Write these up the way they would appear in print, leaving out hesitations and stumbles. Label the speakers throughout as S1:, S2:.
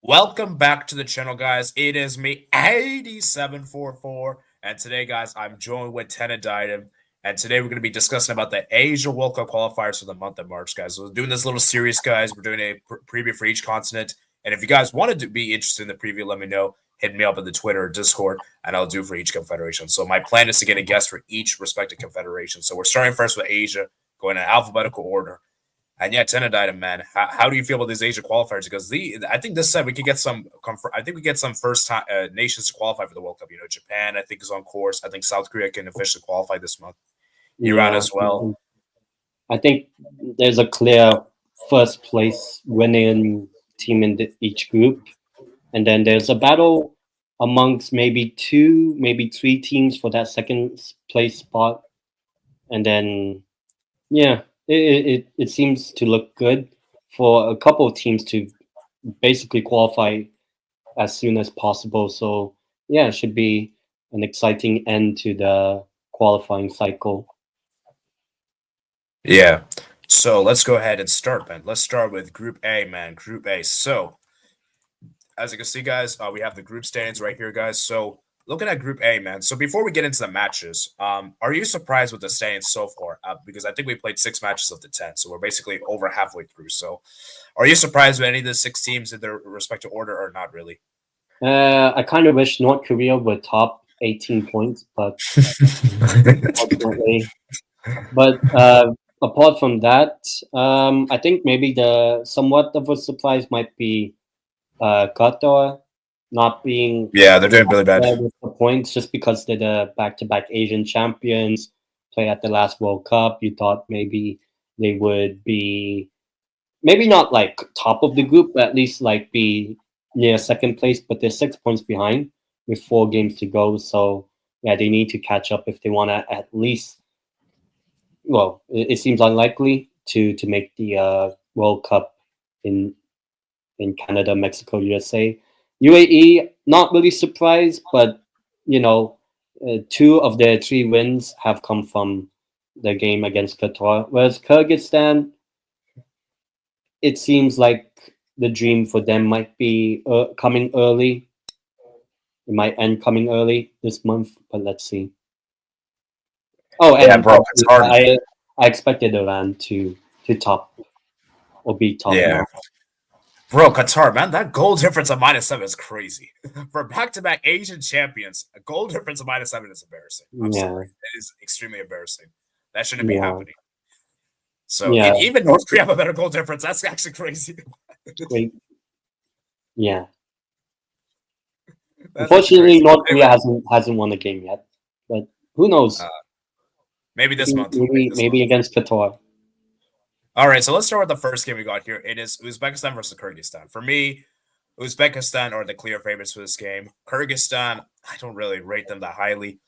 S1: Welcome back to the channel, guys. It is me, 8744, and today, guys, I'm joined with tendeitem, and today we're going to be discussing about the Asia World Cup qualifiers for the month of March, guys. So we're doing this little series, guys. We're doing a preview for each continent, and if you guys wanted to be interested in the preview, let me know. Hit me up in the Twitter or Discord, and I'll do for each confederation. So my plan is to get a guest for each respective confederation. So we're starting first with Asia, going in alphabetical order. And yeah, tendeitem, man. How do you feel about these Asia qualifiers? Because I think this time we could get some. I think we get some first time nations to qualify for the World Cup. You know, Japan, I think, is on course. I think South Korea can officially qualify this month. Iran
S2: Yeah,
S1: as well.
S2: I think there's a clear first place winning team in each group, and then there's a battle amongst maybe two, maybe three teams for that second place spot, and then yeah, it seems to look good for a couple of teams to basically qualify as soon as possible. So yeah, it should be an exciting end to the qualifying cycle.
S1: Yeah. So let's go ahead and start, man. Let's start with Group A, man. Group A. So as you can see, guys, we have the group standings right here, guys. So looking at Group A, man. So before we get into the matches, are you surprised with the standings so far? Because I think we played 6 matches of the 10, so we're basically over halfway through. So, are you surprised with any of the 6 teams in their respective order, or not really?
S2: I kind of wish North Korea would top 18 points, but unfortunately. But apart from that, I think maybe the somewhat of a surprise might be Qatar not being
S1: Yeah, they're doing really bad.
S2: there with the points just because they're the back-to-back Asian champions, play at the last World Cup. You thought maybe they would be maybe not like top of the group, but at least like be near second place. But they're 6 points behind with 4 games to go. So yeah, they need to catch up if they want to at least. Well, it seems unlikely to make the World Cup in Canada, Mexico, USA. UAE, not really surprised, but you know, 2 of their 3 wins have come from the game against Qatar. Whereas Kyrgyzstan, it seems like the dream for them might be coming early. It might end coming early this month, but let's see. Oh,
S1: Yeah,
S2: and
S1: bro, it's hard.
S2: I expected Iran to top or be top
S1: Yeah,
S2: now.
S1: bro, Qatar, man, that goal difference of -7 is crazy. For back-to-back Asian champions, a goal difference of -7 is embarrassing. I'm
S2: Yeah,
S1: sorry, it is extremely embarrassing. That shouldn't be
S2: yeah,
S1: happening. So
S2: yeah.
S1: even North Korea have a better goal difference. That's actually crazy.
S2: Great. Yeah.
S1: That's actually
S2: Unfortunately,
S1: crazy.
S2: North
S1: Anyway,
S2: Korea hasn't won a game yet, but who knows?
S1: uh, maybe this
S2: Maybe
S1: month. Maybe
S2: maybe,
S1: this month.
S2: maybe against Qatar.
S1: All right, so let's start with the first game we got here. It is Uzbekistan versus Kyrgyzstan. For me, Uzbekistan are the clear favorites for this game. Kyrgyzstan, I don't really rate them that highly.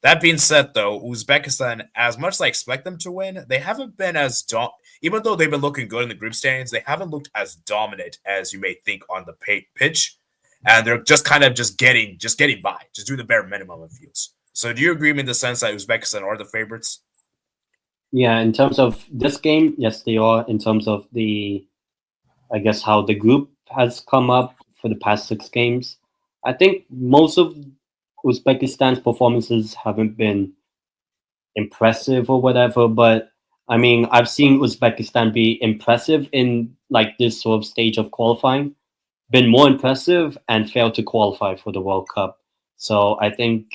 S1: That being said, though, Uzbekistan, as much as I expect them to win, they haven't been as even though they've been looking good in the group standings, they haven't looked as dominant as you may think on the pitch, and they're just kind of just getting by, just doing the bare minimum. It feels. So, do you agree in the sense that Uzbekistan are the favorites?
S2: Yeah, in terms of this game, yes, they are. In terms of I guess how the group has come up for the past 6 games, I think most of Uzbekistan's performances haven't been impressive or whatever. But I mean, I've seen Uzbekistan be impressive in like this sort of stage of qualifying, been more impressive and failed to qualify for the World Cup. So I think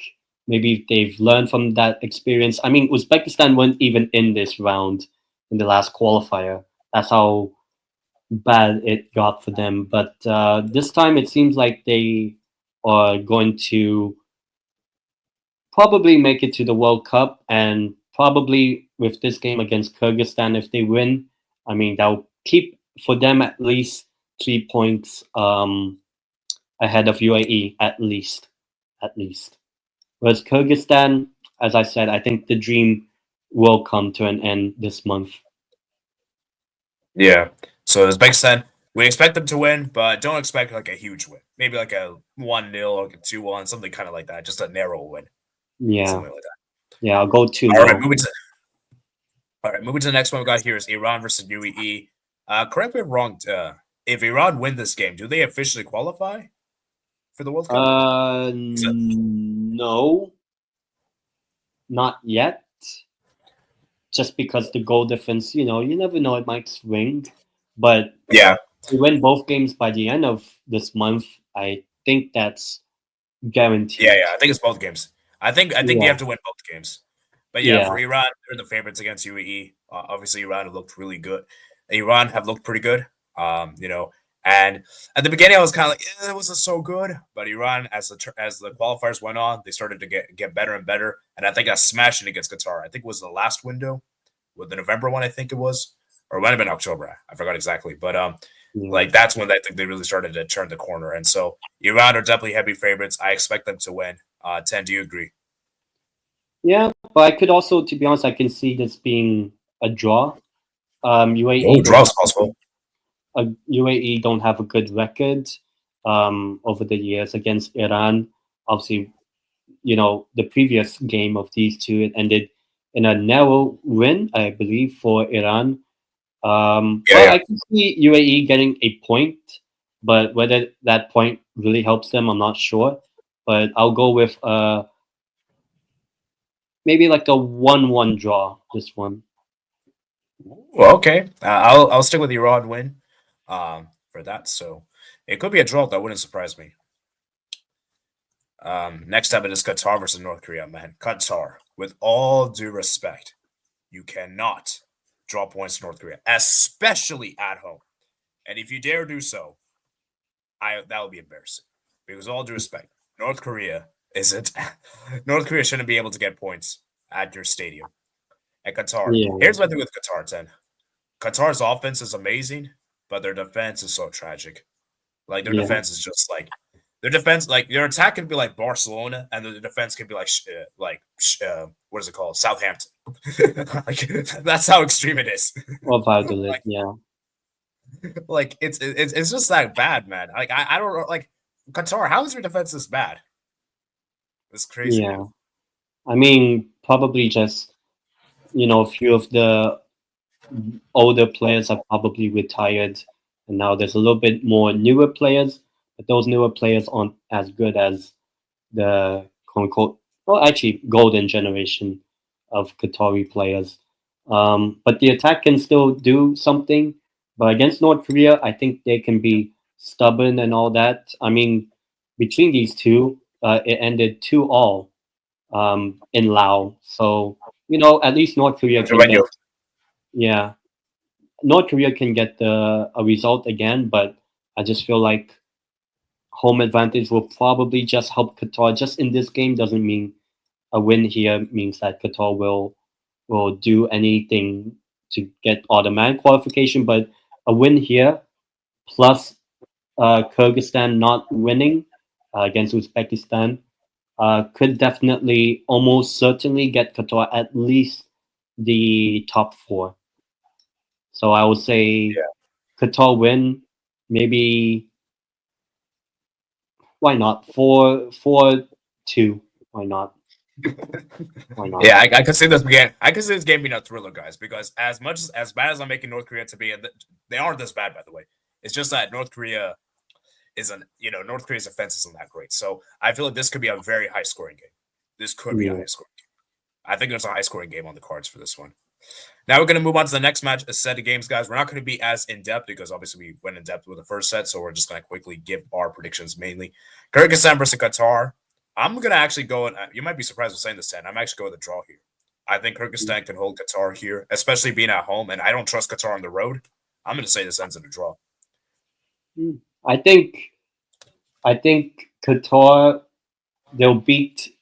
S2: maybe they've learned from that experience. I mean, Uzbekistan weren't even in this round in the last qualifier. That's how bad it got for them. But this time it seems like they are going to probably make it to the World Cup, and probably with this game against Kyrgyzstan, if they win, I mean that'll keep for them at least 3 points ahead of UAE at least. Whereas Kyrgyzstan, as I said, I think the dream will come to an end this month.
S1: Yeah. So Uzbekistan, we expect them to win, but don't expect like a huge win. Maybe like a 1-0 or like a 2-1, something kind of like that. Just a narrow win,
S2: Yeah,
S1: something like that.
S2: yeah, I'll go 2
S1: All right,
S2: 0.
S1: moving to the next one we got here is Iran versus UAE. Correct me if I'm wrong. if Iran win this game, do they officially qualify for the World Cup?
S2: No, not yet. Just because the goal difference, you never know, it might swing. But
S1: Yeah,
S2: we win both games by the end of this month. I think that's guaranteed.
S1: yeah. I think it's both games. I think you
S2: Yeah,
S1: have to win both games. But yeah,
S2: yeah,
S1: for Iran, they're the favorites against UAE. Obviously, Iran have looked really good. Iran have looked pretty good. And at the beginning, I was kind of like, it wasn't so good. But Iran, as the qualifiers went on, they started to get better and better. And I think I smashed it against Qatar. I think it was the last window, with the November one. I think it was, or it might have been October. I forgot exactly. But
S2: yeah.
S1: like that's when I think they really started to turn the corner. And so Iran are definitely heavy favorites. I expect them to win. Ten, do you agree?
S2: Yeah, but I could also, to be honest, I can see this being a draw.
S1: Oh, draw is possible.
S2: UAE don't have a good record over the years against Iran. Obviously, the previous game of these two, it ended in a narrow win, I believe, for Iran. Well,
S1: Yeah.
S2: I can see UAE getting a point, but whether that point really helps them, I'm not sure. But I'll go with maybe like a 1-1 draw. This one.
S1: Well, okay. I'll stick with Iran win for that. So it could be a draw. That wouldn't surprise me. Next up, it is Qatar versus North Korea, man. Qatar, with all due respect, you cannot draw points to North Korea, especially at home. And if you dare do so, that would be embarrassing. Because all due respect, North Korea isn't. North Korea shouldn't be able to get points at your stadium. At Qatar,
S2: Yeah,
S1: here's my thing with Qatar. 10. Qatar's offense is amazing, but their defense is so tragic. Like their
S2: yeah.
S1: defense is just like their defense. Like their attack can be like Barcelona, and their defense can be like what is it called? Southampton. Like that's how extreme it is.
S2: Or Valladolid,
S1: like,
S2: yeah.
S1: like it's just that bad, man. Like I don't know. Like Qatar, how is your defense this bad? It's crazy,
S2: Yeah.
S1: man.
S2: I mean, probably just, a few of the older players are probably retired, and now there's a little bit more newer players, but those newer players aren't as good as the quote unquote, well, actually, golden generation of Qatari players. But the attack can still do something. But against North Korea, I think they can be stubborn and all that. I mean, between these two, it ended 2-2 in Laos. So, at least North Korea can get, yeah, North Korea can get a result again, but I just feel like home advantage will probably just help Qatar. Just in this game doesn't mean a win here means that Qatar will do anything to get automatic qualification, but a win here plus Kyrgyzstan not winning against Uzbekistan could definitely, almost certainly, get Qatar at least the top 4. So I would say Qatar win, maybe. Why not 4-2? Why not? Why not?
S1: Yeah, I could see this game. I could see this game being a thriller, guys. Because as bad as I'm making North Korea to be, and they aren't this bad, by the way. It's just that North Korea North Korea's offense isn't that great. So I feel like this could be a very high scoring game. This could be a
S2: Yeah.
S1: high scoring game. I think there's a high scoring game on the cards for this one. Now we're going to move on to the next match, a set of games, guys. We're not going to be as in depth because obviously we went in depth with the first set, so we're just going to quickly give our predictions mainly. Kyrgyzstan versus Qatar. I'm going to actually go, and you might be surprised with saying this, 10. I'm actually going with a draw here. I think Kyrgyzstan can hold Qatar here, especially being at home, and I don't trust Qatar on the road. I'm going to say this ends in a draw.
S2: I think Qatar, they'll beat,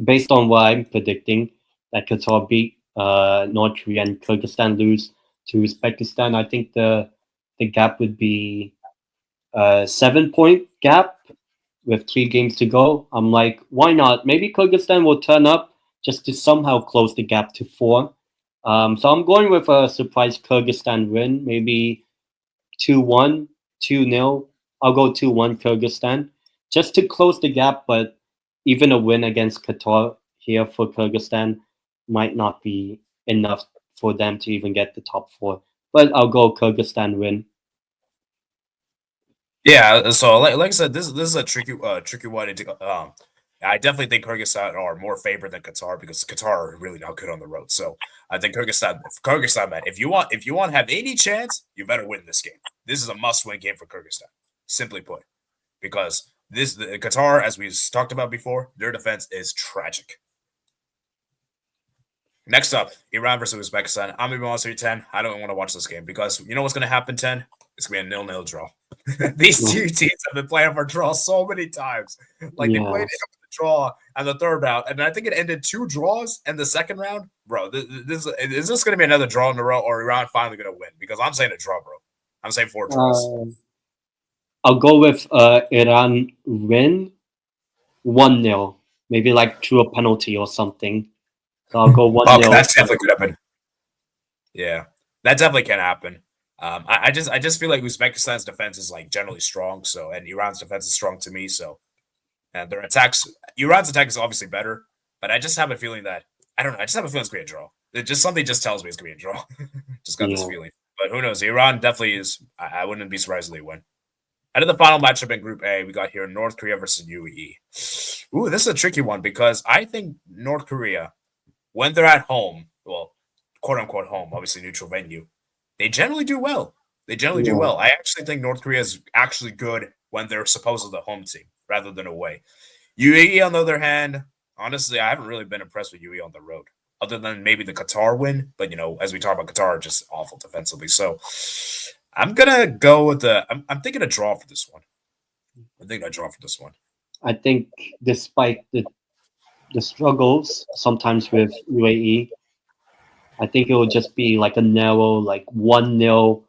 S2: based on what I'm predicting, that Qatar beat North Korea and Kyrgyzstan lose to Uzbekistan. I think the gap would be a 7-point gap with 3 games to go. I'm like, why not? Maybe Kyrgyzstan will turn up just to somehow close the gap to 4. So I'm going with a surprise Kyrgyzstan win, maybe 2-1, 2-0. I'll go 2-1 Kyrgyzstan just to close the gap, but even a win against Qatar here for Kyrgyzstan might not be enough for them to even get the top 4. But I'll go Kyrgyzstan win.
S1: Yeah, so like I said, this is a tricky one. I definitely think Kyrgyzstan are more favored than Qatar because Qatar are really not good on the road. So I think Kyrgyzstan, man, if you want to have any chance, you better win this game. This is a must-win game for Kyrgyzstan, simply put, because the Qatar, as we talked about before, their defense is tragic. Next up, Iran versus Uzbekistan. I'm gonna be honest with you, 10. I don't want to watch this game because you know what's gonna happen, 10? It's gonna be a 0-0 draw. These two teams have been playing for draw so many times. Like they played
S2: Yes.
S1: the draw and the third round, and I think it ended 2 draws in the second round. Bro, is this going to be another draw in a row, or Iran finally going to win? Because I'm saying a draw, bro. I'm saying 4 draws.
S2: I'll go with Iran win 1-0, maybe like through a penalty or something. So I'll go 1-0.
S1: Okay, that's definitely could happen. Yeah, that definitely can happen. I just feel like Uzbekistan's defense is like generally strong, so and Iran's defense is strong to me, so and their attacks, Iran's attack is obviously better, but I just have a feeling that I don't know. I just have a feeling it's gonna be a draw. It just something just tells me it's gonna be a draw. Just got this
S2: Yeah.
S1: feeling, but who knows? Iran definitely is. I wouldn't be surprised if they win. Out of the final matchup in Group A, we got here North Korea versus UAE. Ooh, this is a tricky one because I think North Korea, when they're at home, well, quote unquote home, obviously neutral venue, they generally do well. They generally do
S2: Yeah.
S1: well. I actually think North Korea is actually good when they're supposedly the home team rather than away. UAE, on the other hand, honestly, I haven't really been impressed with UAE on the road, other than maybe the Qatar win. But as we talk about Qatar, just awful defensively. So I'm gonna go with I'm thinking a draw for this one. I'm thinking a draw for this one.
S2: I think despite the struggles sometimes with UAE, I think it will just be like a narrow, like 1-0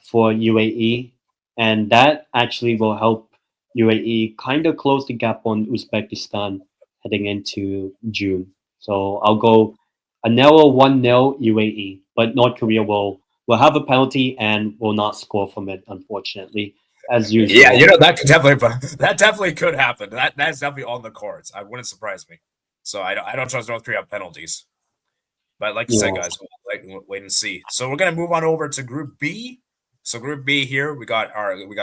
S2: for UAE, and that actually will help UAE kind of close the gap on Uzbekistan heading into June. So I'll go a narrow 1-0 UAE, but North Korea will have a penalty and will not score from it, unfortunately, as
S1: Yeah,
S2: usual.
S1: that definitely could happen. That's definitely on the cards. I wouldn't surprise me. So I don't trust North Korea penalties. But like you said,
S2: Yeah,
S1: guys, we'll wait and see. So we're gonna move on over to Group B. So Group B here, we got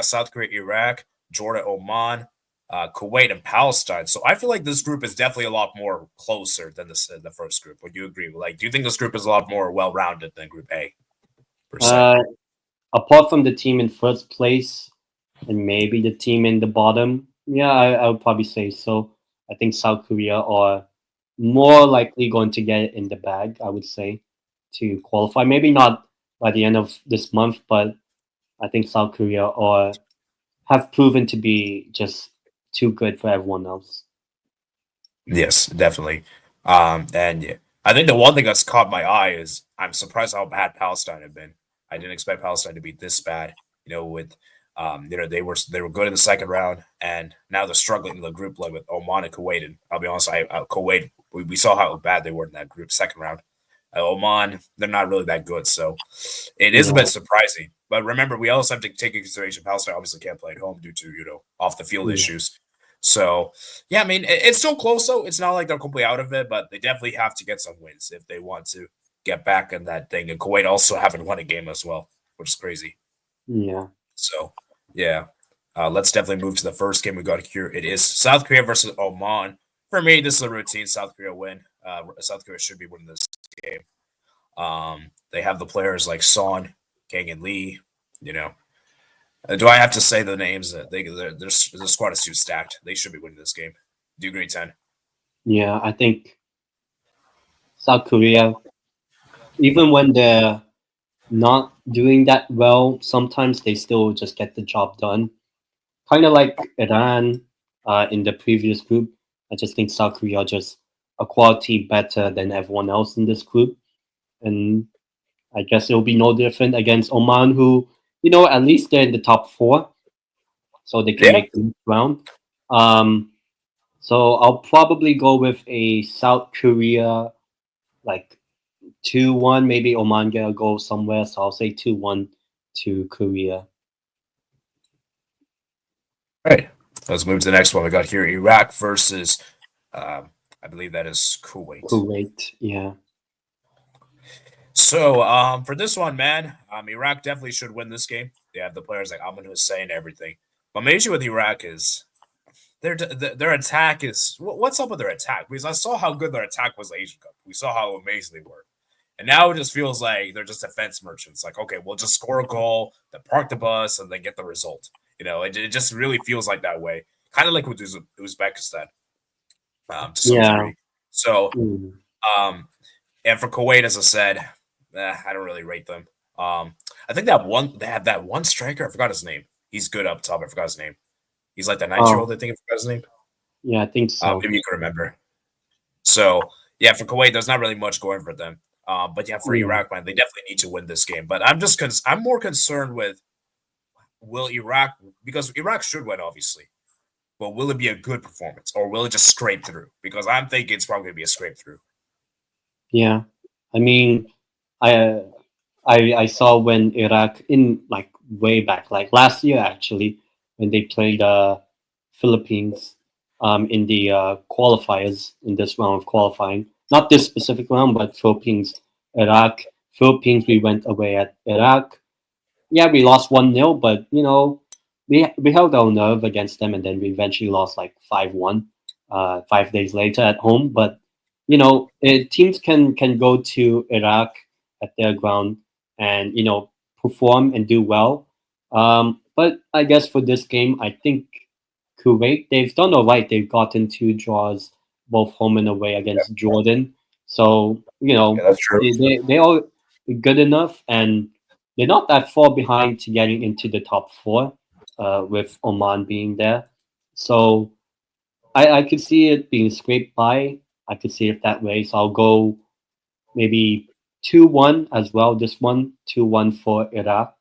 S1: South Korea, Iraq, Jordan, Oman, Kuwait, and Palestine. So I feel like this group is definitely a lot more closer than the first group. Would you agree? Like, do you think this group is a lot more well rounded than Group A per se?
S2: uh, apart from the team in first place and maybe the team in the bottom, yeah, I would probably say so. I think South Korea are more likely going to get it in the bag, I would say, to qualify. Maybe not by the end of this month, but I think South Korea are have proven to be just too good for everyone else.
S1: Yes, definitely. And yeah, I think the one thing that's caught my eye is I'm surprised how bad Palestine have been. I didn't expect Palestine to be this bad. With they were good in the second round, and now they're struggling in the group like with Oman and Kuwait. And I'll be honest, Kuwait we saw how bad they were in that group second round. Oman, they're not really that good, so it is a
S2: Yeah,
S1: bit surprising. But remember, we also have to take into consideration Palestine obviously can't play at home due to off the field
S2: yeah,
S1: issues. So yeah, I mean it's still close though. It's not like they're completely out of it, but they definitely have to get some wins if they want to get back in that thing. And Kuwait also haven't won a game as well, which is crazy.
S2: yeah,
S1: So yeah, let's definitely move to the first game we got here. It is South Korea versus Oman. For me, this is a routine South Korea win. South Korea should be winning this game. They have the players like Son, Kang, and Lee. You know, do I have to say the names? The squad is too stacked. They should be winning this game. Do you agree, 10?
S2: yeah. I think South Korea, even when they're not doing that well, sometimes they still just get the job done. Kind of like Iran in the previous group. I just think South Korea are just a quality better than everyone else in this group. And I guess it'll be no different against Oman, who, at least they're in the top four, so they can
S1: Yeah.
S2: make the next round. Um, so I'll probably go with a South Korea, like 2-1. Maybe Oman get a goal somewhere, so I'll say 2-1 to Korea.
S1: All right. Let's move to the next one. We got here Iraq versus, I believe that is Kuwait.
S2: Kuwait, yeah.
S1: So for this one, man, Iraq definitely should win this game. They have the players like Amin Hussein and everything. But my issue with Iraq is their attack is what's up with their attack? Because I saw how good their attack was in the Asian Cup. We saw how amazing they were. And now it just feels like they're just defense merchants. Like, okay, we'll just score a goal, then park the bus, and then get the result. It just really feels like that way. Kind of like with Uzbekistan, to some degree. So, and for Kuwait, as I said, I don't really rate them. I think they have that one striker. I forgot his name. He's good up top. I forgot his name. He's like the 9-year-old. I think I forgot his name.
S2: Yeah, I think so.
S1: Maybe you can remember. So yeah, for Kuwait, there's not really much going for them. But yeah, for Iraq, man, they definitely need to win this game. But I'm more concerned with will Iraq, because Iraq should win, obviously. But will it be a good performance, or will it just scrape through? Because I'm thinking it's probably going to be a scrape through.
S2: Yeah, I mean, I saw when Iraq in like way back, like last year actually, when they played Philippines in the qualifiers in this round of qualifying. Not this specific round, but Philippines, Iraq. Philippines, we went away at Iraq. Yeah, we lost 1-0, but we held our nerve against them, and then we eventually lost like 5-1 5 days later at home. But teams can go to Iraq at their ground and perform and do well. But I guess for this game, I think Kuwait, they've done all right. They've gotten 2 draws, both home and away against Jordan. So
S1: that's true.
S2: they are good enough, and they're not that far behind to getting into the top 4, with Oman being there. So I could see it being scraped by. I could see it that way. So I'll go maybe 2-1 as well. This one, 2-1 for Iraq.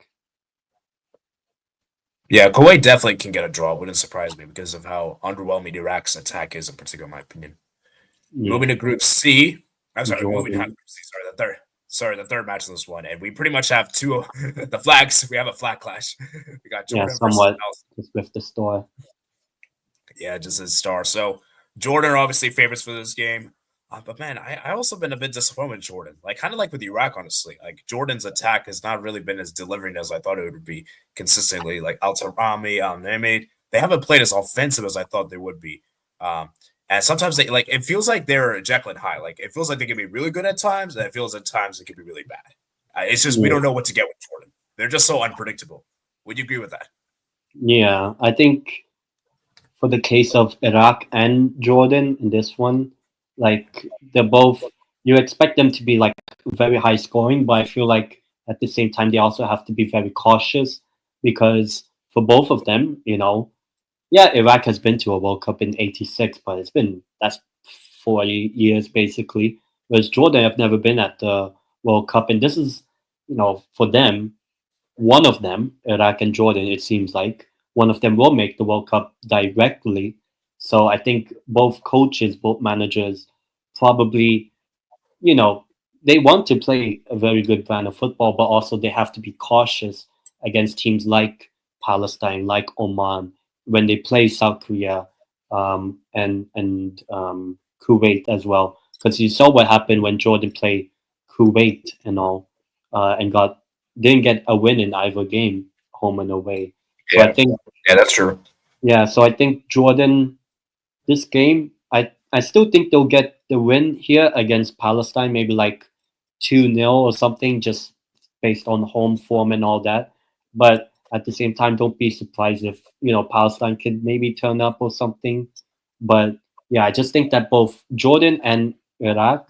S1: Yeah, Kuwait definitely can get a draw. It wouldn't surprise me because of how underwhelming Iraq's attack is, in particular, in my opinion. Yeah. Moving to Group C. I'm sorry, moving to Group C. Sorry, the third match in this one, and we pretty much have two of the flags. We have a flag clash. We got Jordan
S2: somewhat just with the star.
S1: Yeah, just a star. So Jordan are obviously favorites for this game. But man, I also been a bit disappointed with Jordan. Like kind of like with Iraq, honestly. Like Jordan's attack has not really been as delivering as I thought it would be consistently. Like Al-Tarami, Al-Namid, they haven't played as offensive as I thought they would be. And sometimes they it feels like they're Jekyll and Hyde. Like it feels like they can be really good at times, and it feels at times they can be really bad. It's just we don't know what to get with Jordan. They're just so unpredictable. Would you agree with that?
S2: Yeah, I think for the case of Iraq and Jordan in this one, like they're both, you expect them to be like very high scoring, but I feel like at the same time they also have to be very cautious because for both of them, yeah, Iraq has been to a World Cup in '86, but that's 40 years basically. Whereas Jordan have never been at the World Cup, and this is, for them, one of them, Iraq and Jordan, it seems like one of them will make the World Cup directly. So I think both coaches, both managers, probably, they want to play a very good brand of football, but also they have to be cautious against teams like Palestine, like Oman, when they play South Korea and Kuwait as well. Because you saw what happened when Jordan played Kuwait and all, and didn't get a win in either game, home and away.
S1: Yeah, so I think, yeah, that's true.
S2: Yeah, so I think Jordan, this game, I still think they'll get the win here against Palestine, maybe like 2-0 or something, just based on home form and all that. But at the same time, don't be surprised if Palestine could maybe turn up or something. But yeah, I just think that both Jordan and Iraq,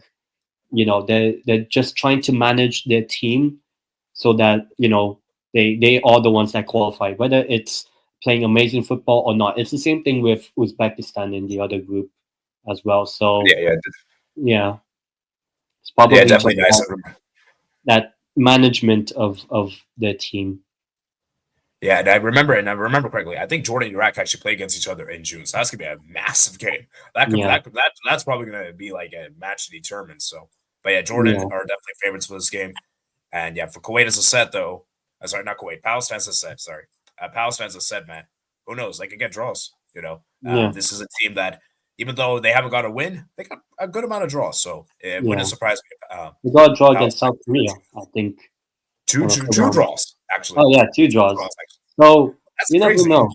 S2: they're just trying to manage their team so that they are the ones that qualify, whether it's playing amazing football or not. It's the same thing with Uzbekistan in the other group as well. So yeah, it's probably
S1: definitely nice
S2: that management of their team.
S1: Yeah, and I remember correctly. I think Jordan and Iraq actually play against each other in June, so that's gonna be a massive game. That's probably gonna be like a match to determine. So, but yeah, Jordan are definitely favorites for this game, and yeah, for Kuwait as a set though. Sorry, not Kuwait. Palestine's a set. Sorry, Palestine's a set, man. Who knows? They could get draws. This is a team that, even though they haven't got a win, they got a good amount of draws. So it wouldn't surprise me.
S2: They got a draw against South Korea, I think.
S1: Two draws. actually.
S2: Oh yeah, 2 draws.
S1: Draws, actually.
S2: So
S1: That's
S2: you never
S1: crazy.
S2: know.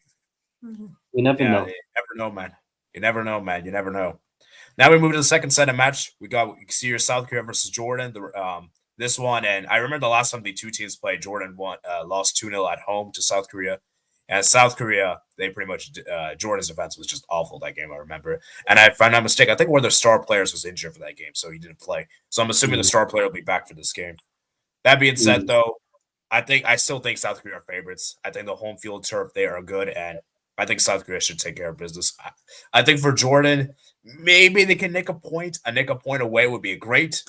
S2: You never
S1: Yeah,
S2: know.
S1: you never know, man. You never know, man. You never know. Now we move to the second set of match. We got Syria, South Korea versus Jordan. This one, and I remember the last time the two teams played. Jordan lost 2-0 at home to South Korea, and South Korea they pretty much Jordan's defense was just awful that game. I remember, and if I'm not mistaken, I think one of their star players was injured for that game, so he didn't play. So I'm assuming the star player will be back for this game. That being said, though, I still think South Korea are favorites. I think the home field turf they are good, and I think South Korea should take care of business. I think for Jordan, maybe they can nick a point. A nick a point away would be great.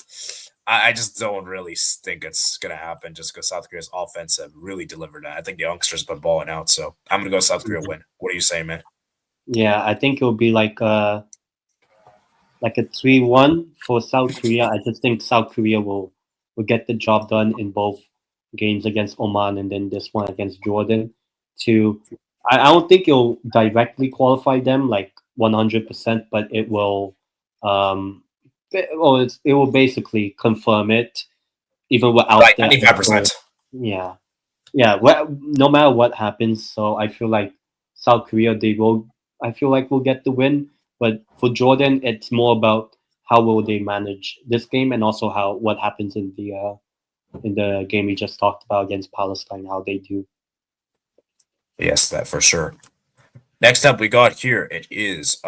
S1: I just don't really think it's gonna happen just because South Korea's offense have really delivered. I think the youngsters been balling out, so I'm gonna go South Korea win. What are you saying, man?
S2: Yeah, I think it'll be like a 3-1 for South Korea. I just think South Korea will get the job done in both games against Oman and then this one against Jordan. To I don't think it'll directly qualify them like 100%, but it will it will basically confirm it even without
S1: Right,
S2: the
S1: 95%.
S2: yeah. Yeah, well, no matter what happens, so I feel like South Korea they will. I feel like will get the win, but for Jordan, it's more about how will they manage this game and also how what happens in the game we just talked about against Palestine, how they do.
S1: Yes, that for sure. Next up, we got here. It is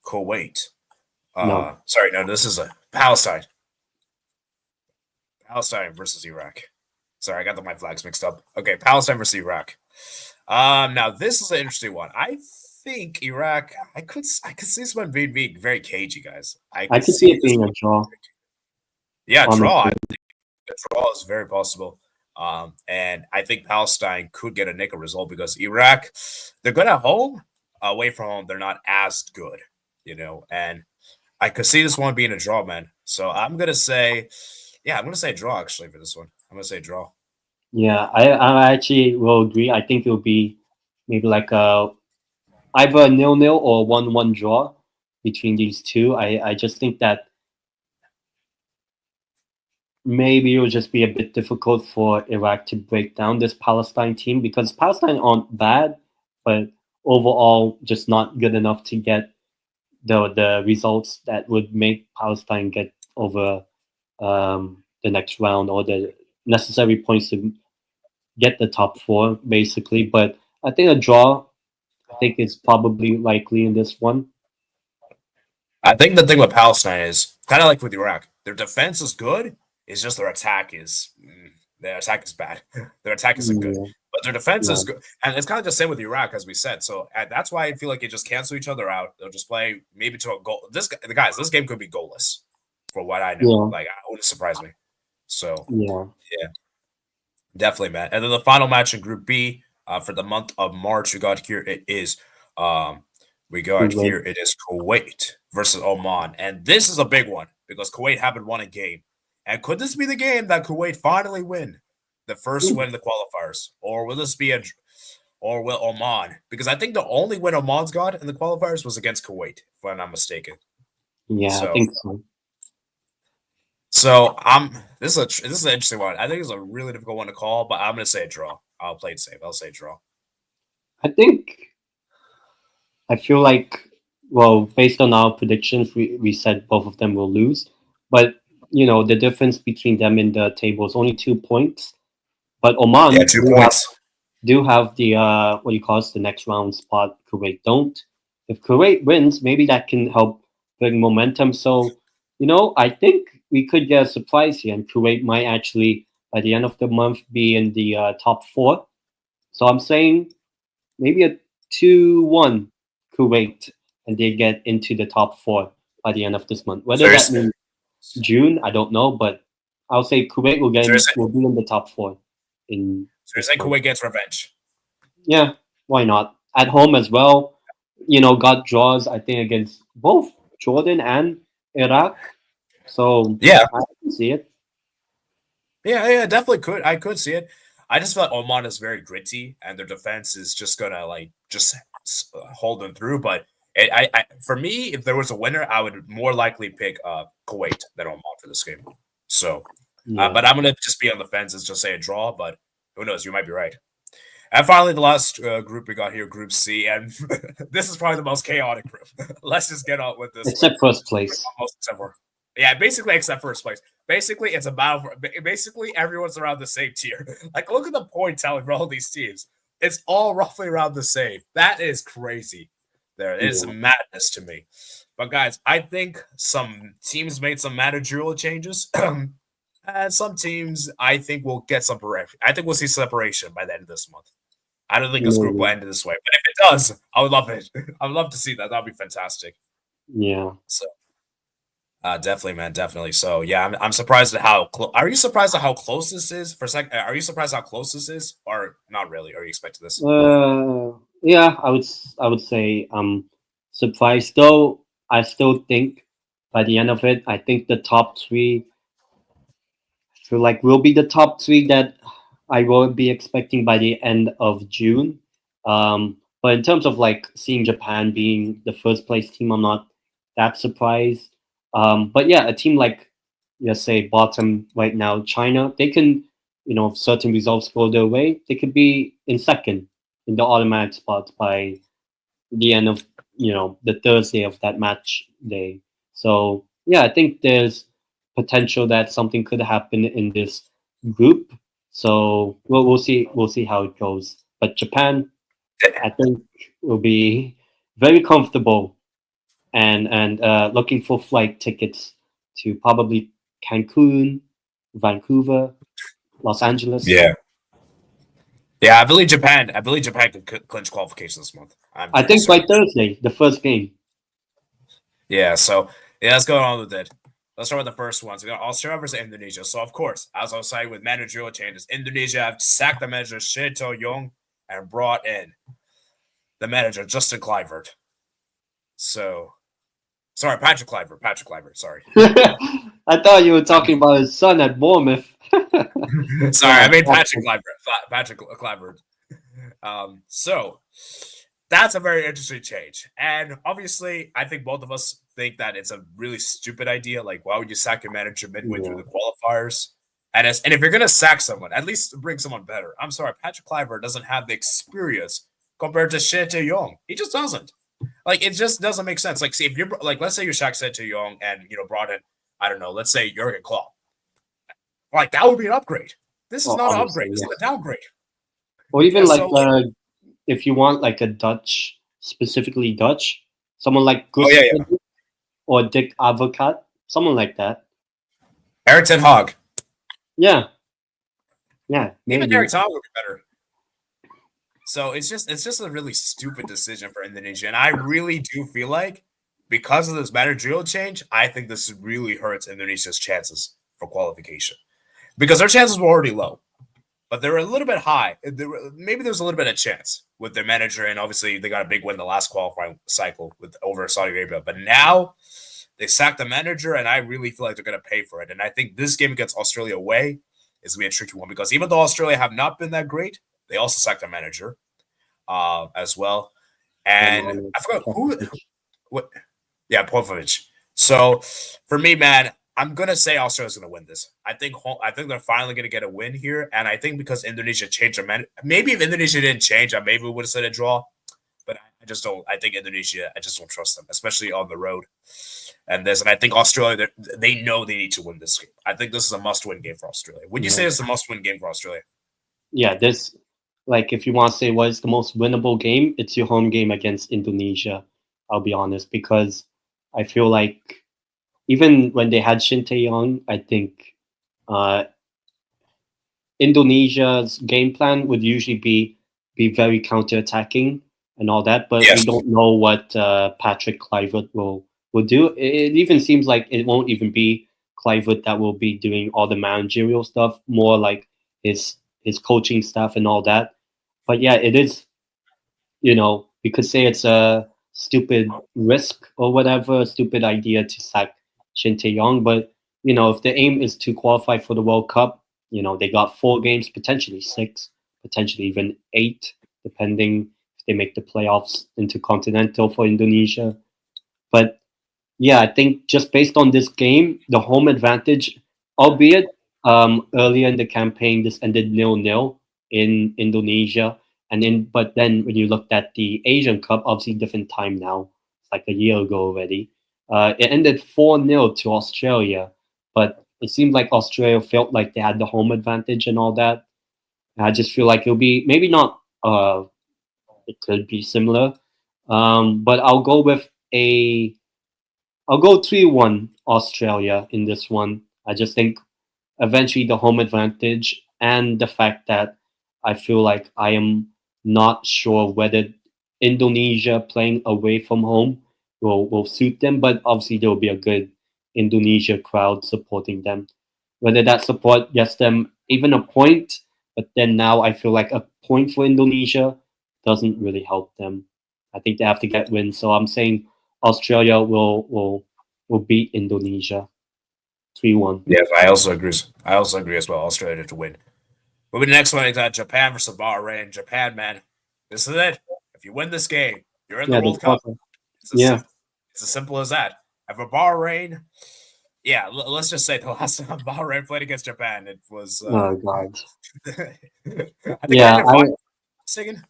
S1: Kuwait.
S2: No,
S1: Sorry, no, this is a Palestine. Palestine versus Iraq. Sorry, I got my flags mixed up. Okay, Palestine versus Iraq. Now this is an interesting one. I think Iraq. I could see this one being very cagey, guys. I
S2: I
S1: could
S2: could see
S1: see
S2: it
S1: this
S2: being a
S1: one.
S2: draw.
S1: Yeah, draw. I
S2: Honestly,
S1: think a draw is very possible. And I think Palestine could get a nickel result because Iraq, they're good at home. Away from home, they're not as good, And I could see this one being a draw, man. So I'm gonna say, yeah, I'm gonna say draw actually for this one. I'm gonna say draw.
S2: yeah, I actually will agree. I think it'll be maybe like a either a 0-0 or 1-1 draw between these two. I just think that maybe it will just be a bit difficult for Iraq to break down this Palestine team because Palestine aren't bad, but overall just not good enough to get the results that would make Palestine get over the next round or the necessary points to get the top four, basically. But I think a draw, I think is probably likely in this one.
S1: I think the thing with Palestine is kind of like with Iraq. Their defense is good. It's just their attack is bad. Their attack isn't good,
S2: Yeah,
S1: but their defense
S2: yeah,
S1: is good. And it's kind of the same with Iraq, as we said. So that's why I feel like they just cancel each other out. They'll just play maybe to a goal. The guys, this game could be goalless, for what I know.
S2: yeah,
S1: Like, it wouldn't surprise me. So
S2: yeah.
S1: yeah, definitely, man. And then the final match in Group B for the month of March, we got here. Um,
S2: Kuwait.
S1: it is Kuwait versus Oman, and this is a big one because Kuwait haven't won a game. And could this be the game that Kuwait finally win the first win in the qualifiers, or will this be or will Oman? Because I think the only win Oman's got in the qualifiers was against Kuwait, if I'm not mistaken.
S2: Yeah, I
S1: So
S2: think so.
S1: So this is an interesting one. I think it's a really difficult one to call, but I'm gonna say a draw. I'll play it safe. I'll say draw.
S2: I think I feel like, well, based on our predictions, we said both of them will lose. But, the difference between them in the table is only 2 points. But
S1: Yeah,
S2: Oman
S1: 2 points.
S2: do have the, what you call it, the next round spot. Kuwait don't. If Kuwait wins, maybe that can help bring momentum. So, I think we could get a surprise here. And Kuwait might actually, by the end of the month, be in the top four. So I'm saying maybe a 2-1 Kuwait, and they get into the top four by the end of this month.
S1: So
S2: Whether
S1: you're,
S2: that
S1: so
S2: means June, I don't know, but I'll say Kuwait
S1: you're saying,
S2: will be in the top four in
S1: so you're
S2: this
S1: saying
S2: month.
S1: Kuwait gets revenge?
S2: Yeah, why not? At home as well, got draws, I think, against both Jordan and Iraq. So
S1: Yeah,
S2: I can see it.
S1: yeah, definitely could. I could see it. I just feel like Oman is very gritty, and their defense is just gonna just hold them through. But for me, if there was a winner, I would more likely pick Kuwait than Oman for this game. So,
S2: Yeah.
S1: but I'm gonna just be on the fence and just say a draw. But Who knows? You might be right. And finally, the last group we got here, Group C, and this is probably the most chaotic group. Let's just get on with this.
S2: Except first place.
S1: Except for, yeah, basically except first place. Basically, it's a battle for. Basically, everyone's around the same tier. Like, look at the point tallying for all these teams. It's all roughly around the same. That is crazy. There is madness to me. But guys, I think some teams made some managerial changes. And some teams, I think, will get separation. I think we'll see separation by the end of this month. I don't think this group will end this way, but if it does, I would love it. I would love to see that. That would be fantastic.
S2: Yeah.
S1: So, definitely, man, definitely. So, yeah, I'm surprised at how. Are you surprised at how close this is? For a second, are you surprised how close this is, or not really? Are you expecting this?
S2: Yeah, I would say I'm surprised. Though I still think by the end of it, I think the top three feel like will be the top three that I will be expecting by the end of June. But in terms of like seeing Japan being the first place team, I'm not that surprised. But yeah, a team like, let's say, bottom right now, China, they can, if certain results go their way, they could be in second in the automatic spots by the end of, the Thursday of that match day. So yeah, I think there's potential that something could happen in this group. So we'll see how it goes. But Japan, I think, will be very comfortable and looking for flight tickets to probably Cancun, Vancouver, Los Angeles.
S1: Yeah. Yeah, I believe Japan could clinch qualification this month.
S2: I think by Thursday, the first game.
S1: Yeah, so yeah, let's go on with it. Let's start with the first one. So we got Australia versus Indonesia. So of course, as I was saying with managerial changes, Indonesia have sacked the manager Shin Tae-yong and brought in the manager Justin Kluivert. So, sorry, Patrick Kluivert. Sorry.
S2: I thought you were talking about his son at Bournemouth.
S1: Sorry, I mean Patrick Kluivert. So that's a very interesting change. And obviously, I think both of us think that it's a really stupid idea. Like, why would you sack your manager midway through the qualifiers? And if you're going to sack someone, at least bring someone better. I'm sorry, Patrick Kluivert doesn't have the experience compared to Shin Tae-yong. He just doesn't. Like, it just doesn't make sense. Like, see, if you're like, let's say you're Shaq Shin Tae-yong and, brought in, I don't know, let's say Jurgen Klopp. Like, that would be an upgrade. This is not an upgrade. This is a downgrade.
S2: Or even if you want like a Dutch, specifically Dutch, someone like Gustav or Dick Advocaat, someone like that.
S1: Erik ten Hag.
S2: Yeah.
S1: Even Erik ten Hag would be better. So it's just a really stupid decision for Indonesia, and I really do feel like because of this managerial change, I think this really hurts Indonesia's chances for qualification because their chances were already low. But they're a little bit high. Maybe there's a little bit of chance with their manager, and obviously they got a big win the last qualifying cycle over Saudi Arabia. But now they sacked the manager, and I really feel like they're going to pay for it. And I think this game against Australia away is going to be a tricky one because even though Australia have not been that great, they also sacked their manager as well. And I forgot what. Yeah, Popovic. So for me, man, I'm gonna say Australia's gonna win this. I think they're finally gonna get a win here, and I think because Indonesia changed their man. Maybe if Indonesia didn't change, maybe we would have said a draw. But I just don't. I think Indonesia. I just don't trust them, especially on the road. And I think Australia. They know they need to win this game. I think this is a must-win game for Australia. Would you say it's a must-win game for Australia?
S2: Yeah, this if you want to say what is the most winnable game, it's your home game against Indonesia. I'll be honest because I feel like. Even when they had Shin Tae-yong, I think Indonesia's game plan would usually be very counter-attacking and all that, but we don't know what Patrick Kluivert will do. It even seems like it won't even be Kluivert that will be doing all the managerial stuff, more like his coaching staff and all that. But yeah, it is, we could say it's a stupid risk or whatever, a stupid idea to sack Shin Tae-yong, but if the aim is to qualify for the World Cup, they got 4 games, potentially 6, potentially even 8, depending if they make the playoffs intercontinental for Indonesia. But yeah, I think just based on this game, the home advantage, albeit earlier in the campaign this ended 0-0 in Indonesia. But then when you looked at the Asian Cup, obviously different time now. It's like a year ago already. It ended 4-0 to Australia, but it seemed like Australia felt like they had the home advantage and all that. And I just feel like it'll be maybe not. It could be similar, but I'll go 3-1 Australia in this one. I just think eventually the home advantage and the fact that I feel like I am not sure whether Indonesia playing away from home will suit them, but obviously there will be a good Indonesia crowd supporting them. Whether that support gets them even a point, but then now I feel like a point for Indonesia doesn't really help them. I think they have to get wins. So I'm saying Australia will beat Indonesia 3-1.
S1: Yeah, I also agree. I also agree as well. Australia to win. Moving to the next one, is Japan versus Bahrain. Japan, man, this is it. If you win this game, you're in the World Cup.
S2: Yeah.
S1: It's as simple as that. And for Bahrain, yeah, let's just say the last time Bahrain played against Japan, it was.
S2: Oh God.
S1: I think I ended 5-0.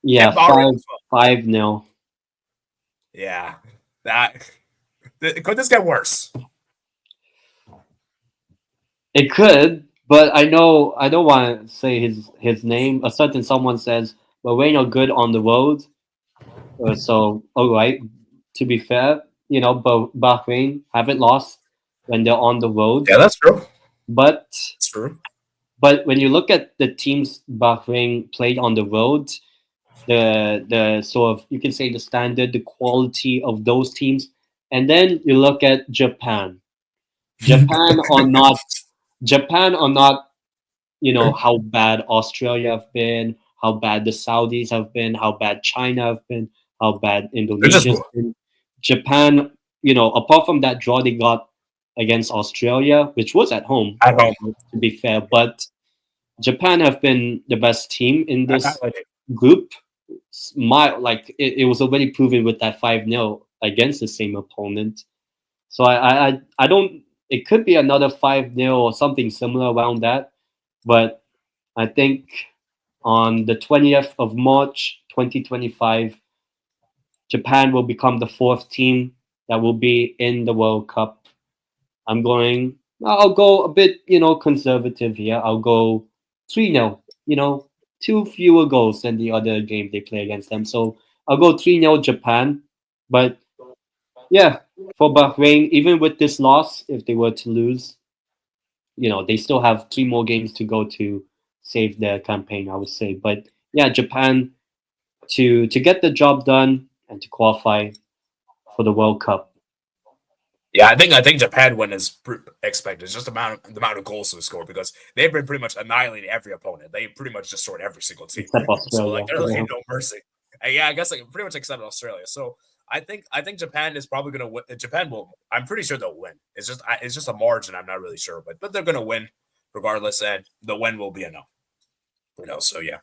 S2: Yeah, 5-0.
S1: Yeah, could this get worse?
S2: It could, but I know I don't want to say his name. A certain someone says Bahrain are good on the road, so all right. To be fair, Bahrain haven't lost when they're on the road.
S1: Yeah, that's true.
S2: But
S1: it's true.
S2: But when you look at the teams Bahrain played on the road, the sort of, you can say, the standard, the quality of those teams, and then you look at Japan. Japan are not, how bad Australia have been, how bad the Saudis have been, how bad China have been, how bad Indonesia has been. Japan, apart from that draw they got against Australia, which was at home, to be fair, but Japan have been the best team in this group. It was already proven with that 5-0 against the same opponent. So I don't. It could be another 5-0 or something similar around that, but I think on the 20th of March 2025, Japan will become the fourth team that will be in the World Cup. I'll go a bit, conservative here. I'll go 3-0. 2 fewer goals than the other game they play against them. So I'll go 3-0 Japan. But yeah, for Bahrain, even with this loss, if they were to lose, they still have 3 more games to go to save their campaign, I would say. But yeah, Japan to get the job done and to qualify for the World Cup.
S1: Yeah, I think Japan win is expected. It's just the amount of goals they score, because they've been pretty much annihilating every opponent. They pretty much destroyed every single team.
S2: Except Australia.
S1: So there's no mercy. Yeah, I guess pretty much except Australia. So I think Japan is probably going to win. Japan will. I'm pretty sure they'll win. It's just a margin. I'm not really sure, but they're going to win regardless, and the win will be a no. So yeah.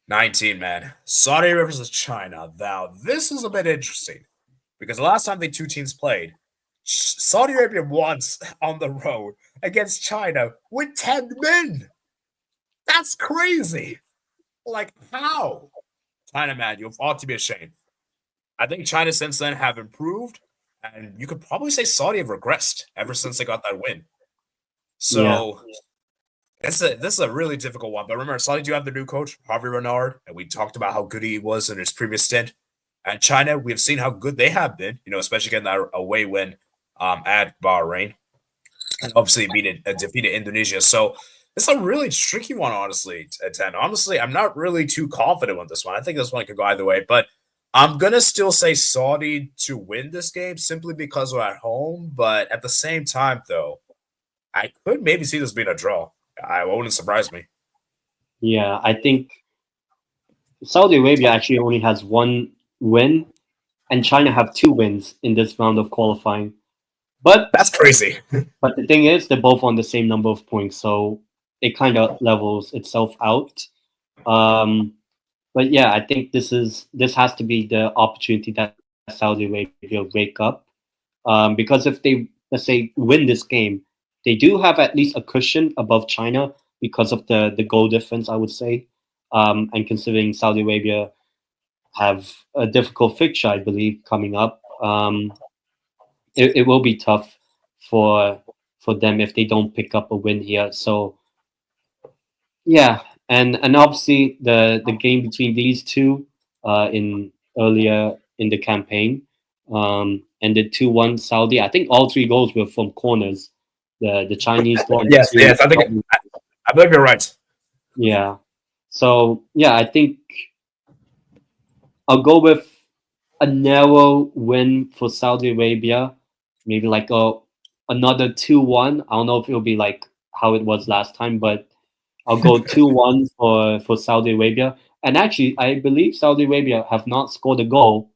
S1: 19, man. Saudi Arabia versus China. Now this is a bit interesting, because the last time the two teams played, Saudi Arabia won on the road against China with 10 men. That's crazy. Like, how? China, man, you ought to be ashamed. I think China since then have improved, and you could probably say Saudi have regressed ever since they got that win. So this is a really difficult one. But remember, Saudi do have the new coach, Javier Renard, and we talked about how good he was in his previous stint. And China, we have seen how good they have been, especially getting that away win at Bahrain, and obviously defeated Indonesia. So it's a really tricky one, honestly, at 10. Honestly, I'm not really too confident with this one. I think this one could go either way, but I'm going to still say Saudi to win this game simply because we're at home. But at the same time, though, I could maybe see this being a draw. I wouldn't surprise me.
S2: Yeah, I think Saudi Arabia actually only has 1 win, and China have 2 wins in this round of qualifying. But
S1: that's crazy.
S2: But the thing is, they're both on the same number of points, so it kind of levels itself out. But yeah, I think this has to be the opportunity that Saudi Arabia wake up, because if they, let's say, win this game, they do have at least a cushion above China, because of the goal difference, I would say. And considering Saudi Arabia have a difficult fixture, I believe, coming up, it will be tough for them if they don't pick up a win here. So yeah, and obviously the game between these two in earlier in the campaign ended 2-1 Saudi. I think all three goals were from corners. The Chinese one,
S1: Yes,
S2: two,
S1: yes, I believe you're right.
S2: yeah. So yeah, I think I'll go with a narrow win for Saudi Arabia, maybe like another 2-1. I don't know if it'll be like how it was last time, but I'll go 2-1 for Saudi Arabia. And actually, I believe Saudi Arabia have not scored a goal,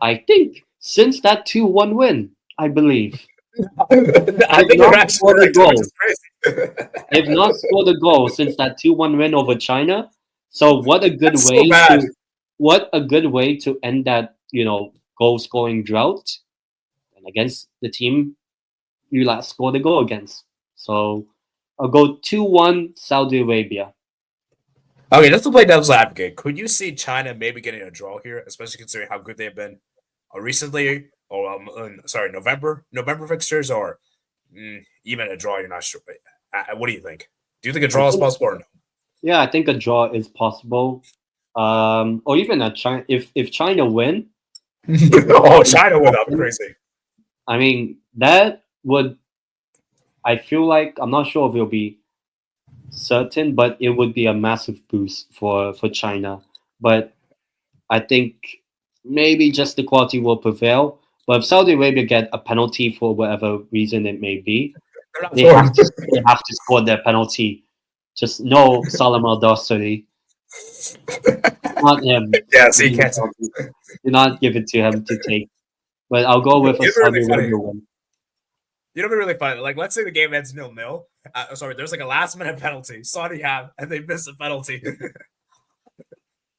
S2: I think, since that 2-1 win, I believe.
S1: I think you're actually right, which is crazy.
S2: They've not scored a goal since that 2-1 win over China. So what a good
S1: That's
S2: way
S1: so bad.
S2: to end that, goal scoring drought. And against the team you last scored a goal against. So I'll go 2-1 Saudi Arabia.
S1: Okay, just to play devil's advocate, could you see China maybe getting a draw here, especially considering how good they've been recently, or November fixtures, or even a draw? You're not sure. What do you think? Do you think a draw is possible or no?
S2: Yeah, I think a draw is possible. Or even a China if China win.
S1: Oh, China would be crazy.
S2: I mean, that would. I feel like I'm not sure if it'll be certain, but it would be a massive boost for China. But I think maybe just the quality will prevail. But if Saudi Arabia get a penalty for whatever reason it may be, they have to score their penalty. Just no Salam Al Dossari. Not him.
S1: Yes, he can't.
S2: Do not give it to him to take. But I'll go with a Saudi Arabia win.
S1: You know, it'd be really funny. Like, let's say the game ends 0-0. Sorry, there's like a last minute penalty. Saudi have, and they miss a penalty.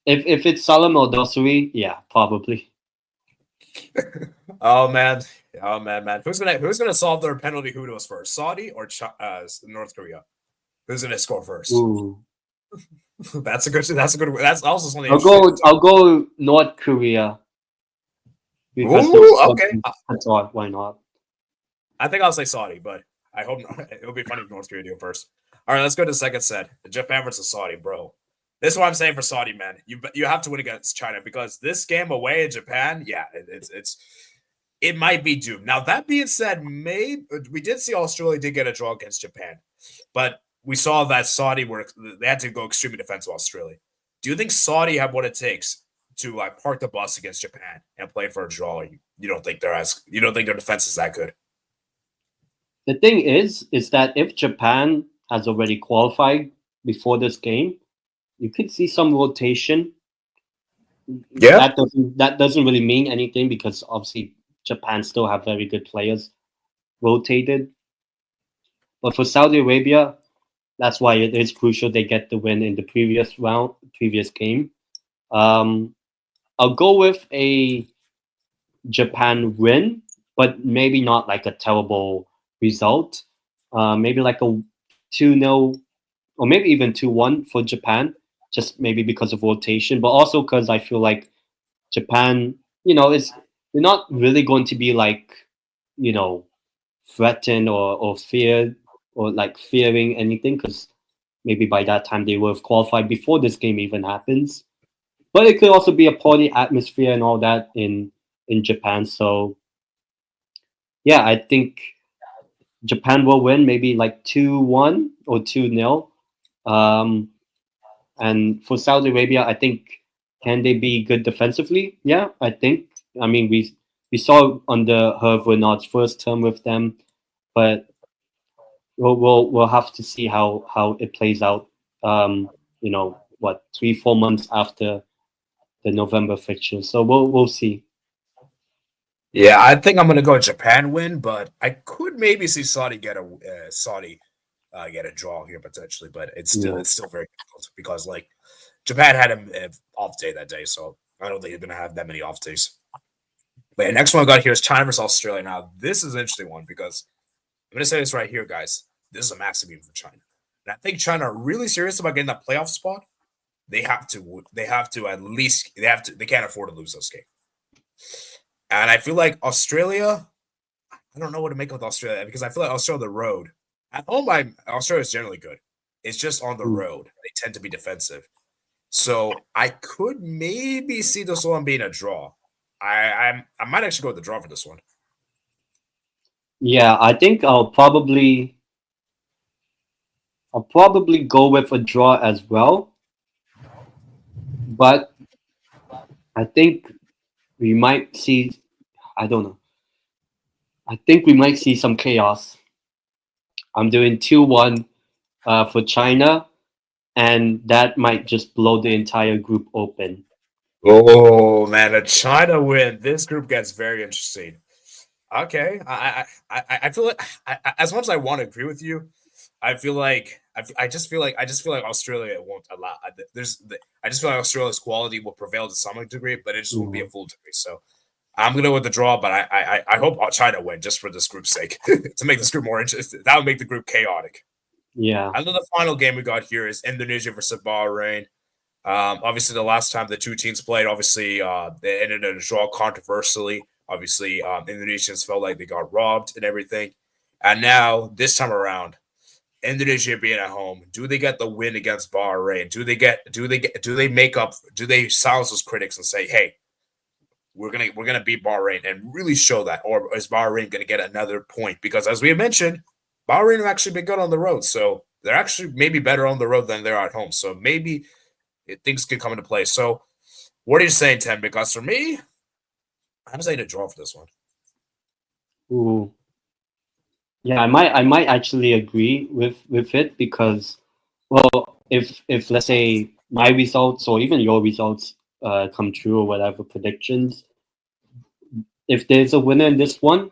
S2: If it's Salam Al Dossari, yeah, probably.
S1: Oh man. Who's gonna solve their penalty kudos first? Saudi or North Korea? Who's gonna score first?
S2: Ooh.
S1: That's also something.
S2: I'll go North Korea. Because
S1: okay.
S2: Why not?
S1: I think I'll say Saudi, but I hope not. It'll be funny if North Korea do it first. All right, let's go to the second set. Japan versus Saudi, bro. This is what I'm saying for Saudi, man. You have to win against China because this game away in Japan, yeah, it might be doomed. Now that being said, we did see Australia did get a draw against Japan, but we saw that Saudi they had to go extremely defensive Australia. Do you think Saudi have what it takes to park the bus against Japan and play for a draw? You don't think their defense is that good?
S2: The thing is that if Japan has already qualified before this game, you could see some rotation.
S1: Yeah,
S2: that doesn't really mean anything because obviously Japan still have very good players rotated. But for Saudi Arabia, that's why it is crucial they get the win in the previous game. I'll go with a Japan win, but maybe not like a terrible result. Maybe like a 2-0 or maybe even 2-1 for Japan, just maybe because of rotation, but also because I feel like Japan, they're not really going to be like, threatened or feared or like fearing anything because maybe by that time they will have qualified before this game even happens. But it could also be a party atmosphere and all that in Japan. So yeah, I think Japan will win maybe like 2-1 or 2-0. And for Saudi Arabia, I think can they be good defensively? Yeah, I think. I mean, we saw under Hervé Renard's first term with them, but we'll have to see how it plays out. 3-4 months after the November fixture, so we'll see.
S1: Yeah, I think I'm gonna go Japan win, but I could maybe see Saudi get a draw here potentially, but it's still very difficult because like Japan had an off day that day, so I don't think he's gonna have that many off days. But next one I got here is China versus Australia. Now this is an interesting one because I'm gonna say this right here, guys. This is a massive game for China. And I think China are really serious about getting that playoff spot. They have to at least they can't afford to lose this game. And I feel like Australia, I don't know what to make with Australia because I feel like Australia the road. At home, Australia is generally good. It's just on the road. They tend to be defensive. So I could maybe see this one being a draw. I might actually go with the draw for this one.
S2: Yeah, I think I'll probably go with a draw as well. But I think we might see, I don't know. I think we might see some chaos. I'm doing 2-1 for China, and that might just blow the entire group open.
S1: Oh man, a China win. This group gets very interesting. Okay, I feel like as much as I want to agree with you, I feel like I just feel like Australia won't allow. I just feel like Australia's quality will prevail to some degree, but it just won't be a full degree. So I'm gonna with the draw, but I hope China win just for this group's sake to make this group more interesting. That would make the group chaotic.
S2: Yeah.
S1: And then the final game we got here is Indonesia versus Bahrain. Obviously, the last time the two teams played, obviously they ended in a draw controversially. Obviously, Indonesians felt like they got robbed and everything. And now this time around, Indonesia being at home, do they get the win against Bahrain? Do they silence those critics and say, "Hey, we're gonna beat Bahrain," and really show that, or is Bahrain gonna get another point? Because as we have mentioned, Bahrain have actually been good on the road, so they're actually maybe better on the road than they're at home. So maybe things could come into play. So, what are you saying, Tim? Because for me, I'm saying a draw for this one.
S2: Ooh. Yeah, I might actually agree with it because, well, if let's say my results or even your results come true or whatever predictions, if there's a winner in this one,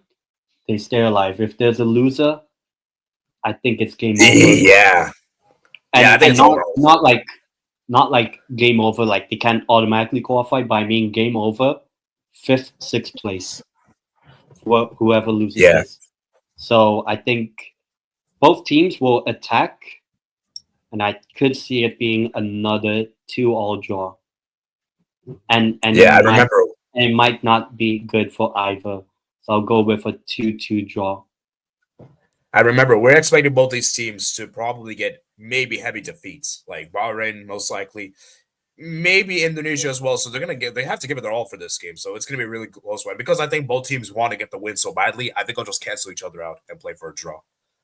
S2: they stay alive. If there's a loser, I think it's game over.
S1: Yeah,
S2: And not like game over, like they can't automatically qualify. By mean game over, 5th, 6th place, whoever loses this. So I think both teams will attack, and I could see it being another 2-all draw. And
S1: I remember.
S2: It might not be good for either. So I'll go with a 2-2 draw.
S1: I remember we're expecting both these teams to probably get maybe heavy defeats, like Bahrain most likely, maybe Indonesia as well. So they have to give it their all for this game. So it's gonna be a really close one because I think both teams want to get the win so badly. I think I'll just cancel each other out and play for a draw.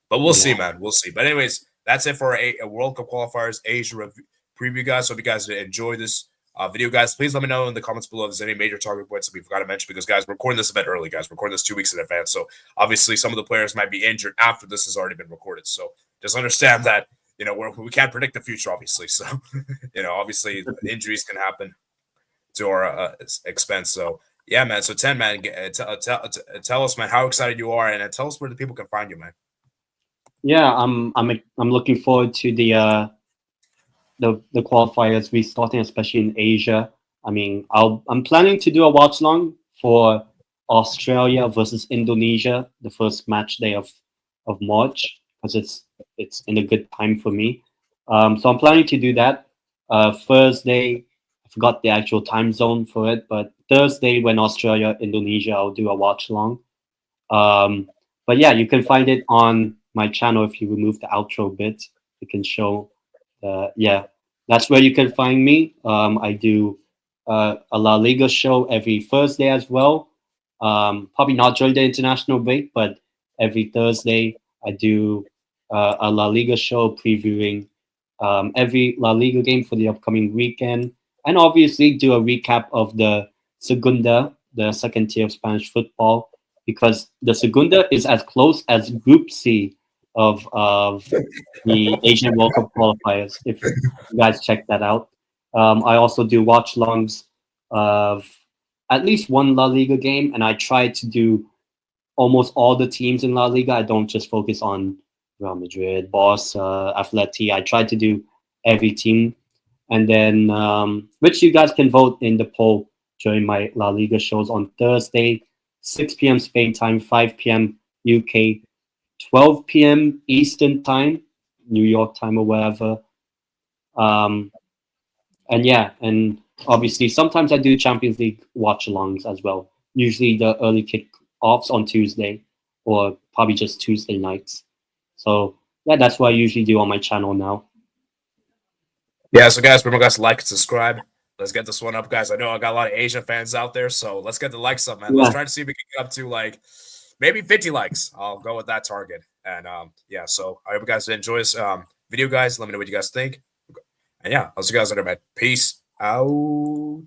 S1: But we'll see, man. We'll see. But anyways, that's it for a World Cup qualifiers Asia preview, guys. Hope you guys enjoy this video, guys. Please let me know in the comments below if there's any major talking points that we forgot to mention because, guys, we're recording this a bit early, guys. We're recording this 2 weeks in advance. So obviously some of the players might be injured after this has already been recorded. So just understand that, we can't predict the future, obviously. So, obviously injuries can happen to our expense. So, yeah, man. So, 10, man, tell us, man, how excited you are and tell us where the people can find you, man.
S2: Yeah, I'm looking forward to the qualifiers restarting, especially in Asia. I mean, I'm planning to do a watch long for Australia versus Indonesia, the first match day of March, because it's in a good time for me. So I'm planning to do that. Thursday, I forgot the actual time zone for it, but Thursday when Australia Indonesia, I'll do a watch long. But yeah, you can find it on my channel. If you remove the outro bit, you can show. Yeah, that's where you can find me. I do a La Liga show every Thursday as well. Probably not during the international break, but every Thursday I do a La Liga show previewing every La Liga game for the upcoming weekend, and obviously do a recap of the Segunda, the second tier of Spanish football, because the Segunda is as close as Group C of the Asian World Cup qualifiers. If you guys check that out, I also do watch longs of at least one La Liga game, and I try to do almost all the teams in La Liga. I don't just focus on Real Madrid, Barca, Atleti. I try to do every team, and then which you guys can vote in the poll during my La Liga shows on Thursday, 6 p.m. Spain time, 5 p.m. UK, 12 p.m. Eastern time. New York time or wherever. And yeah, and obviously sometimes I do Champions League watch-alongs as well. Usually the early kick-offs on Tuesday, or probably just Tuesday nights. So yeah, that's what I usually do on my channel now.
S1: Yeah, so guys, remember guys to like and subscribe. Let's get this one up, guys. I know I got a lot of Asian fans out there, so let's get the likes up, man.
S2: Yeah.
S1: Let's try to see if we can get up to like maybe 50 likes. I'll go with that target. And yeah, so I hope you guys enjoy this video, guys. Let me know what you guys think. And yeah, I'll see you guys later, man. Peace out.